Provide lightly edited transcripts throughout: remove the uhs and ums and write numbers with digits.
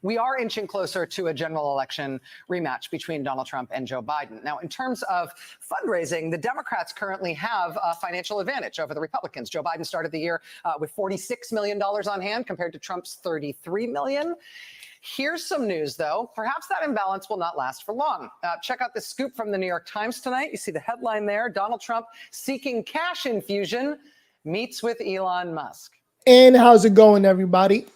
we are inching closer to a general election rematch between Donald Trump and Joe Biden. Now, in terms of fundraising, the Democrats currently have a financial advantage over the Republicans. Joe Biden started the year with $46 million on hand compared to Trump's $33 million. Here's some news, though. Perhaps that imbalance will not last for long. Check out this scoop from the New York Times tonight. You see the headline there. Donald Trump seeking cash infusion meets with Elon Musk. And how's it going, everybody?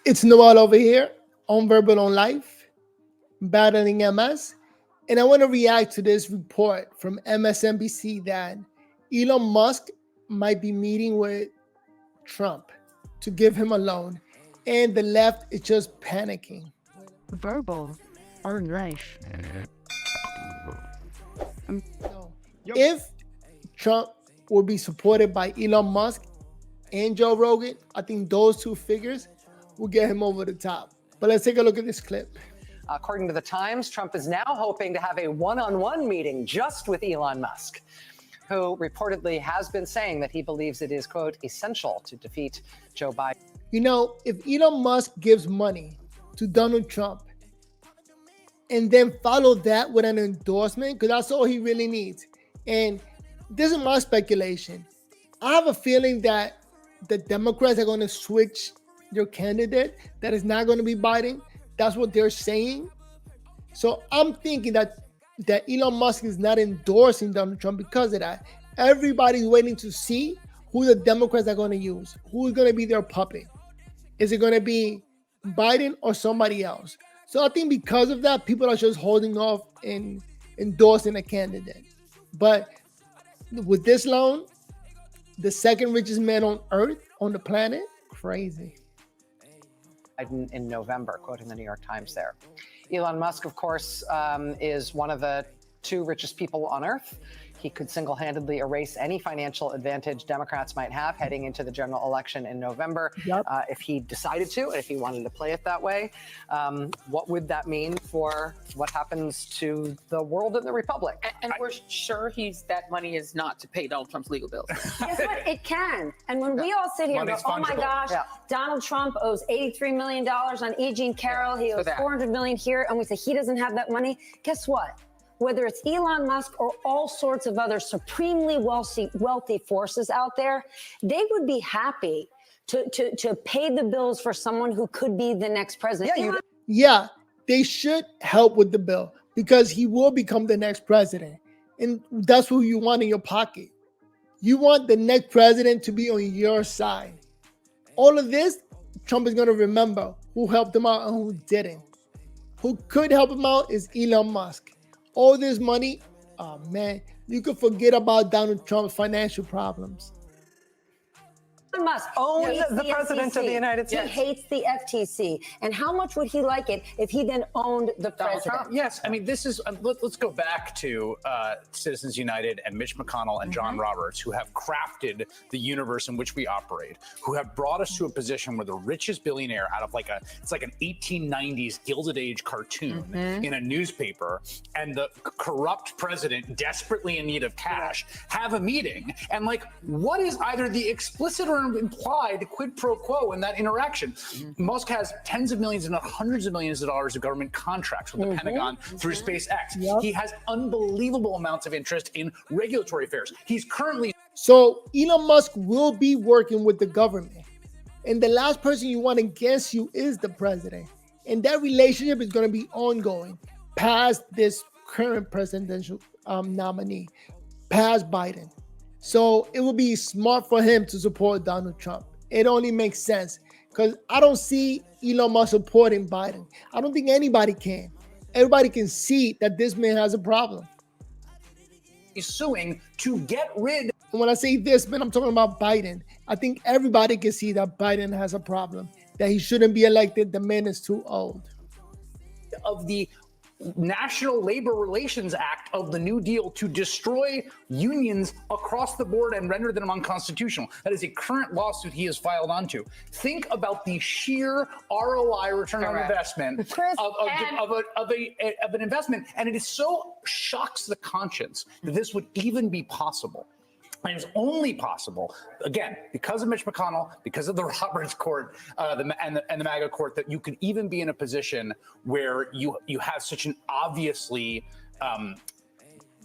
It's Noel over here on Verbal on Life, battling MS. And I want to react to this report from MSNBC that Elon Musk might be meeting with Trump to give him a loan. And the left is just panicking. Verbal on Life. If Trump will be supported by Elon Musk and Joe Rogan, I think those two figures will get him over the top. But let's take a look at this clip. According to the Times, Trump is now hoping to have a one-on-one meeting just with Elon Musk, who reportedly has been saying that he believes it is, quote, essential to defeat Joe Biden. You know, if Elon Musk gives money to Donald Trump and then follow that with an endorsement, because that's all he really needs. And this is my speculation. I have a feeling that the Democrats are going to switch their candidate, that is not going to be Biden. That's what they're saying. So I'm thinking that Elon Musk is not endorsing Donald Trump because of that. Everybody's waiting to see who the Democrats are going to use. Who's going to be their puppet? Is it going to be Biden or somebody else? So I think because of that, people are just holding off and endorsing a candidate. But with this loan, the second richest man on earth, on the planet, crazy. In November, quoting the New York Times there. Elon Musk, of course, is one of the two richest people on earth. He could single-handedly erase any financial advantage Democrats might have heading into the general election in November. Yep. If he decided to, if he wanted to play it that way. What would that mean for what happens to the world and the republic? And we're sure that money is not to pay Donald Trump's legal bills. Guess what? It can. And when we all sit here and go, oh my gosh, Donald Trump owes $83 million on E. Jean Carroll, he owes $400 million here, and we say he doesn't have that money. Guess what? Whether it's Elon Musk or all sorts of other supremely wealthy forces out there, they would be happy to pay the bills for someone who could be the next president. Yeah, they should help with the bill because he will become the next president. And that's who you want in your pocket. You want the next president to be on your side. All of this, Trump is going to remember who helped him out and who didn't. Who could help him out is Elon Musk. All this money, oh man, you could forget about Donald Trump's financial problems. Elon Musk owns the president of the United States. He hates the FTC. And how much would he like it if he then owned the president? Yes, I mean, this is, let's go back to Citizens United and Mitch McConnell and John Roberts, who have crafted the universe in which we operate, who have brought us to a position where the richest billionaire out of it's like an 1890s Gilded Age cartoon in a newspaper, and the corrupt president desperately in need of cash have a meeting. And what is either the explicit or implied quid pro quo in that interaction? Musk has tens of millions and hundreds of millions of dollars of government contracts with the Pentagon through SpaceX. He has unbelievable amounts of interest in regulatory affairs. He's currently... So Elon Musk will be working with the government. And the last person you want against you is the president. And that relationship is going to be ongoing past this current presidential nominee, past Biden. So it would be smart for him to support Donald Trump. It only makes sense because I don't see Elon Musk supporting Biden. I don't think anybody can. Everybody can see that this man has a problem. He's suing to get rid. And when I say this man, I'm talking about Biden. I think everybody can see that Biden has a problem, that he shouldn't be elected. The man is too old. Of the National Labor Relations Act of the New Deal to destroy unions across the board and render them unconstitutional. That is a current lawsuit he has filed onto. Think about the sheer ROI, return on investment, of an investment, and it is so shocks the conscience that this would even be possible. And it's only possible, again, because of Mitch McConnell, because of the Roberts court and the MAGA court, that you could even be in a position where you have such an obviously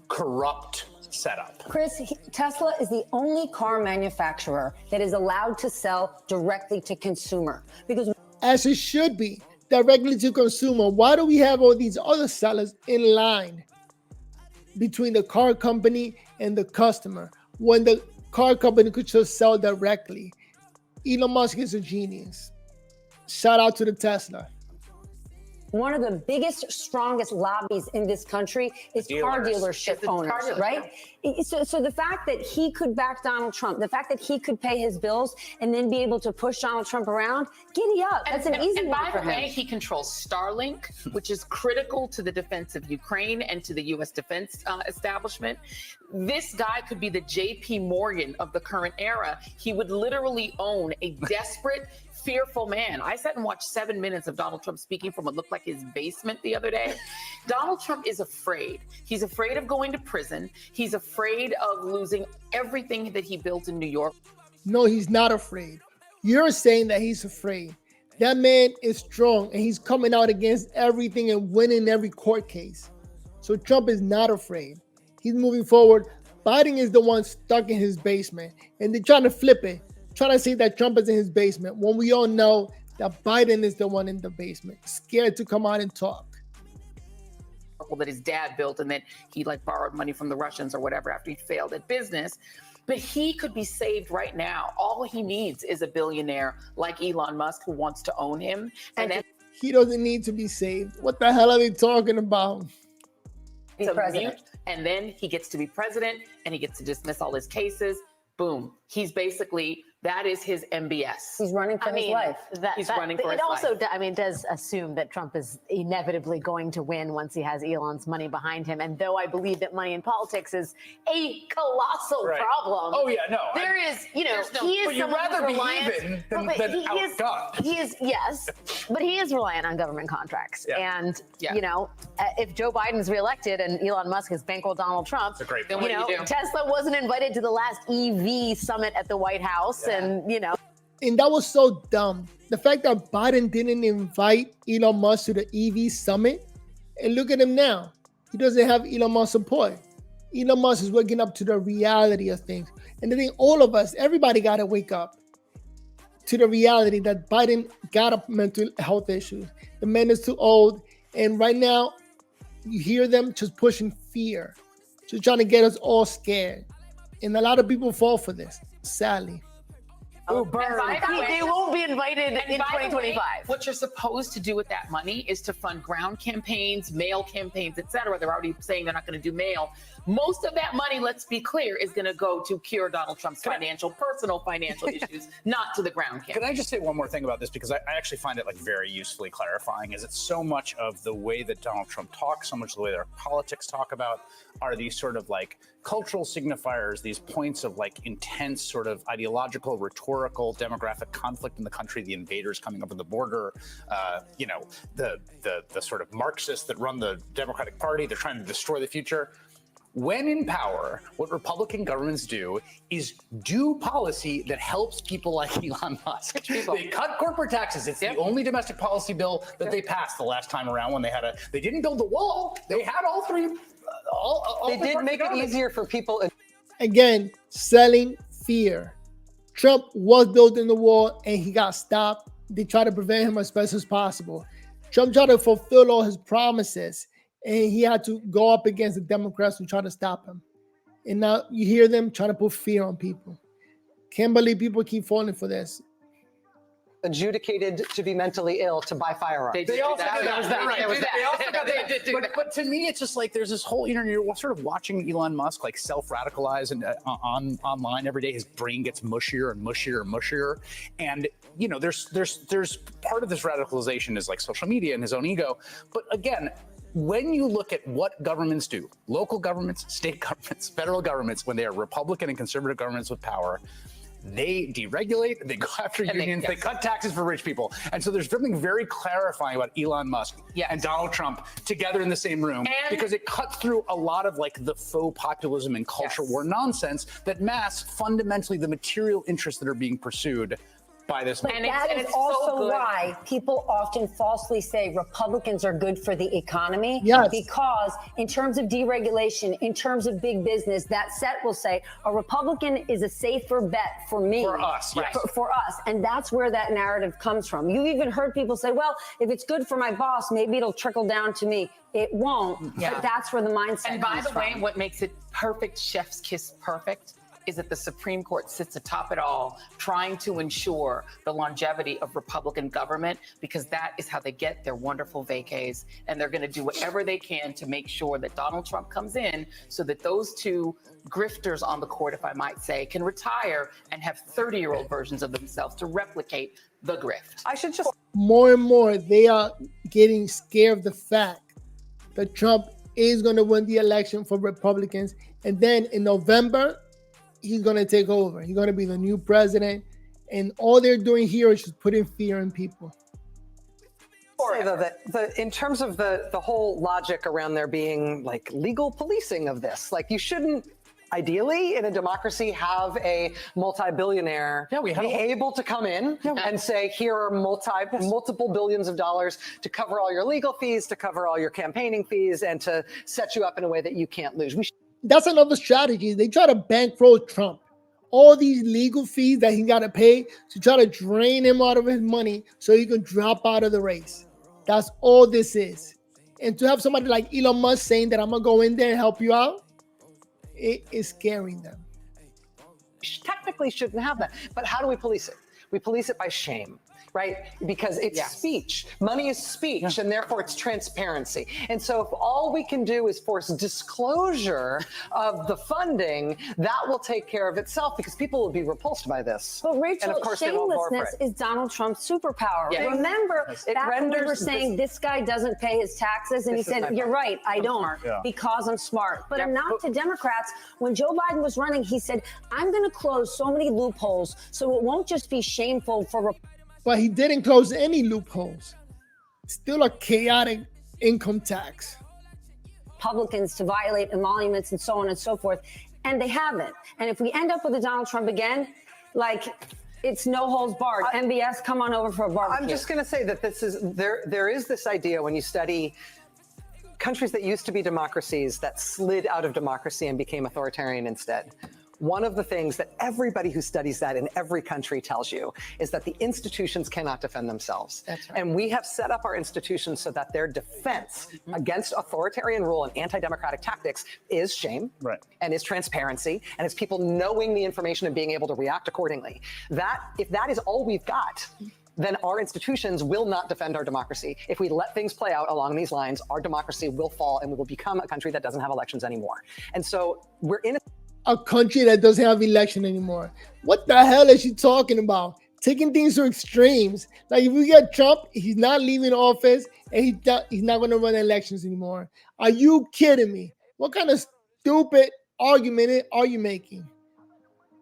corrupt setup. Chris, Tesla is the only car manufacturer that is allowed to sell directly to consumer, because as it should be, directly to consumer. Why do we have all these other sellers in line between the car company and the customer when the car company could just sell directly? Elon Musk is a genius. Shout out to the Tesla. one of the biggest, strongest lobbies in this country is car dealership owners, right? So the fact that he could back Donald Trump, the fact that he could pay his bills and then be able to push Donald Trump around, giddy up. That's an easy one for him. And by the way, he controls Starlink, which is critical to the defense of Ukraine and to the U.S. defense establishment. This guy could be the J.P. Morgan of the current era. He would literally own a desperate, fearful man. I sat and watched 7 minutes of Donald Trump speaking from what looked like his basement the other day. Donald Trump is afraid. He's afraid of going to prison. He's afraid of losing everything that he built in New York. No, he's not afraid. You're saying that he's afraid. That man is strong and he's coming out against everything and winning every court case. So Trump is not afraid. He's moving forward. Biden is the one stuck in his basement, and they're trying to flip it, trying to say that Trump is in his basement when we all know that Biden is the one in the basement, scared to come out and talk. That his dad built, and then he borrowed money from the Russians or whatever after he failed at business. But he could be saved right now. All he needs is a billionaire like Elon Musk who wants to own him. And then he doesn't need to be saved. What the hell are they talking about? Be president. And then he gets to be president and he gets to dismiss all his cases. Boom. He's basically, that is his MBS. He's running for his life. He's running for his life. It also, does assume that Trump is inevitably going to win once he has Elon's money behind him. And though I believe that money in politics is a colossal problem. Oh, yeah, no. There is, he is but you'd rather be even than outgunned. He is, yes, but he is reliant on government contracts. Yeah. And, if Joe Biden's reelected and Elon Musk has bankrolled Donald Trump, that's a great then point. what do you do? Tesla wasn't invited to the last EV summit at the White House. Yeah. And that was so dumb. The fact that Biden didn't invite Elon Musk to the EV summit, and look at him now. He doesn't have Elon Musk support. Elon Musk is waking up to the reality of things. And I think all of us, everybody got to wake up to the reality that Biden got a mental health issues. The man is too old. And right now, you hear them just pushing fear, just trying to get us all scared. And a lot of people fall for this, sadly. Oh, burn. They won't be invited in 2025. What you're supposed to do with that money is to fund ground campaigns, mail campaigns, et cetera. They're already saying they're not going to do mail. Most of that money, let's be clear, is going to go to cure Donald Trump's personal financial issues, not to the ground campaign. Can I just say one more thing about this? Because I actually find it very usefully clarifying, is it's so much of the way that Donald Trump talks, so much of the way that our politics talk about are these sort of cultural signifiers, these points of intense sort of ideological, rhetorical, demographic conflict in the country, the invaders coming over the border, the sort of Marxists that run the Democratic Party, they're trying to destroy the future. When in power, what Republican governments do is do policy that helps people like Elon Musk. They cut corporate taxes. It's the only domestic policy bill that they passed the last time around when they didn't build the wall. They had all three. They did make it easier for people. Again, selling fear. Trump was building the wall and he got stopped. They tried to prevent him as best as possible. Trump tried to fulfill all his promises, and he had to go up against the Democrats who tried to stop him. And now you hear them trying to put fear on people. Can't believe people keep falling for this. Adjudicated to be mentally ill to buy firearms. They also did that. Right. They also got that. But to me, it's just there's this whole you're sort of watching Elon Musk self-radicalize and online every day. His brain gets mushier and mushier and mushier. And there's part of this radicalization is social media and his own ego. But again, when you look at what governments do, local governments, state governments, federal governments, when they are Republican and conservative governments with power, they deregulate, they go after unions, they cut taxes for rich people. And so there's something very clarifying about Elon Musk and Donald Trump together in the same room, because it cuts through a lot of like the faux populism and culture war nonsense that masks fundamentally the material interests that are being pursued by this. But that is also why people often falsely say Republicans are good for the economy. Yes. Because in terms of deregulation, in terms of big business, that set will say a Republican is a safer bet for me. For us, yes. For us. And that's where that narrative comes from. You've even heard people say, well, if it's good for my boss, maybe it'll trickle down to me. It won't. But that's where the mindset And by comes the way, from. what makes it perfect, chef's kiss perfect, is that the Supreme Court sits atop it all, trying to ensure the longevity of Republican government, because that is how they get their wonderful vacays. And they're going to do whatever they can to make sure that Donald Trump comes in so that those two grifters on the court, if I might say, can retire and have 30-year-old versions of themselves to replicate the grift. I should just... More and more, they are getting scared of the fact that Trump is going to win the election for Republicans. And then in November, he's going to take over. He's going to be the new president. And all they're doing here is just putting fear in people. Say, though, that in terms of the whole logic around there being like legal policing of this, like you shouldn't, ideally in a democracy, have a multi-billionaire be able to come in and say, here are multiple billions of dollars to cover all your legal fees, to cover all your campaigning fees, and to set you up in a way that you can't lose. That's another strategy. They try to bankroll Trump. All these legal fees that he got to pay to try to drain him out of his money so he can drop out of the race. That's all this is. And to have somebody like Elon Musk saying that I'm going to go in there and help you out, it is scaring them. Technically shouldn't have that. But how do we police it? We police it by shame, right? Because it's speech. Money is speech, and therefore it's transparency. And so if all we can do is force disclosure of the funding, that will take care of itself, because people will be repulsed by this. But Rachel, and of course shamelessness is Donald Trump's superpower. Yes. Remember, back when we were renders saying this guy doesn't pay his taxes, and he said, you're right, I don't, because I'm smart. But a nod to Democrats, when Joe Biden was running, he said, I'm going to close so many loopholes so it won't just be shameful for But he didn't close any loopholes. Still a chaotic income tax. Republicans to violate emoluments and so on and so forth, and they haven't. And if we end up with a Donald Trump again, like, it's no holds barred. MBS, come on over for a barbecue. I'm just going to say that this is there is this idea when you study countries that used to be democracies that slid out of democracy and became authoritarian instead. One of the things that everybody who studies that in every country tells you is that the institutions cannot defend themselves. That's right. And we have set up our institutions so that their defense against authoritarian rule and anti-democratic tactics is shame and is transparency, and it's people knowing the information and being able to react accordingly. That, if that is all we've got, then our institutions will not defend our democracy. If we let things play out along these lines, our democracy will fall and we will become a country that doesn't have elections anymore. And so we're in a country that doesn't have election anymore. What the hell is she talking about? Taking things to extremes. Like, if we get Trump, he's not leaving office and he's not going to run elections anymore. Are you kidding me? What kind of stupid argument are you making?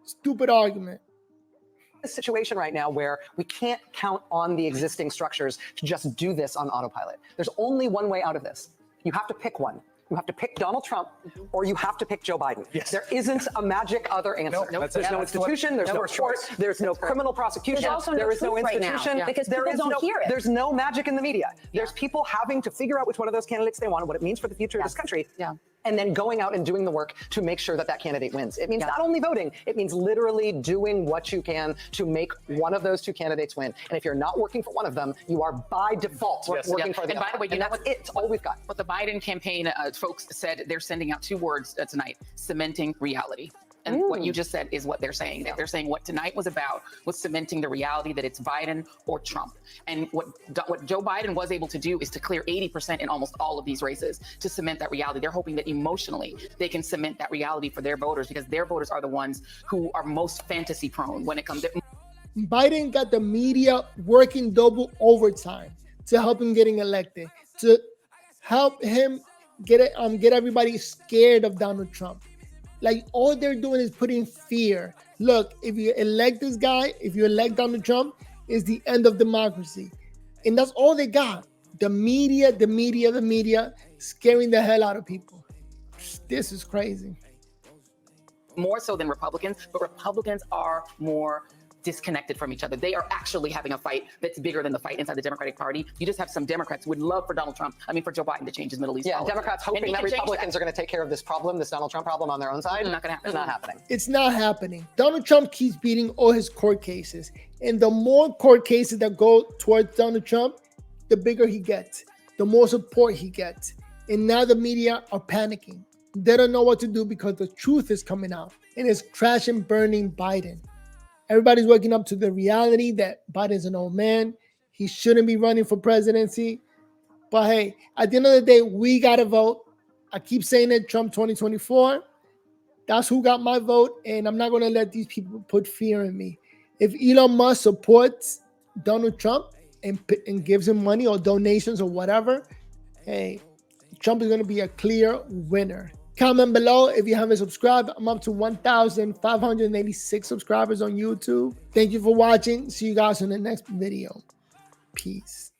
Stupid argument. a situation right now where we can't count on the existing structures to just do this on autopilot. There's only one way out of this. You have to pick one. You have to pick Donald Trump or you have to pick Joe Biden. Yes. There isn't a magic other answer. There's no institution, there's no court, there's no criminal prosecution, There is no institution. because people don't hear it. There's no magic in the media. There's people having to figure out which one of those candidates they want and what it means for the future of this country. And then going out and doing the work to make sure that that candidate wins. It means not only voting, it means literally doing what you can to make one of those two candidates win. And if you're not working for one of them, you are by default working for the other. And by the way, you know what? It's all we've got. What the Biden campaign folks said, they're sending out two words tonight: cementing reality. And what you just said is what they're saying. That they're saying what tonight was about was cementing the reality that it's Biden or Trump. And what Joe Biden was able to do is to clear 80% in almost all of these races to cement that reality. They're hoping that emotionally they can cement that reality for their voters, because their voters are the ones who are most fantasy prone when it comes to. Biden got the media working double overtime to help him getting elected, to help him get everybody scared of Donald Trump. Like all they're doing is putting fear. Look, if you elect this guy, if you elect Donald Trump, it's the end of democracy. And that's all they got. The media, scaring the hell out of people. This is crazy. More so than Republicans, but Republicans are more disconnected from each other. They are actually having a fight that's bigger than the fight inside the Democratic Party. You just have some Democrats who would love for for Joe Biden to change his Middle East policy. Democrats hoping that Republicans are going to take care of this problem, this Donald Trump problem on their own side. Not going to happen. It's not happening. It's not happening. Donald Trump keeps beating all his court cases. And the more court cases that go towards Donald Trump, the bigger he gets, the more support he gets. And now the media are panicking. They don't know what to do because the truth is coming out and it's crash and burning Biden. Everybody's waking up to the reality that Biden's an old man. He shouldn't be running for presidency. But hey, at the end of the day, we got to vote. I keep saying it, Trump 2024. That's who got my vote. And I'm not going to let these people put fear in me. If Elon Musk supports Donald Trump and gives him money or donations or whatever, hey, Trump is going to be a clear winner. Comment below if you haven't subscribed. I'm up to 1,586 subscribers on YouTube. Thank you for watching. See you guys in the next video. Peace.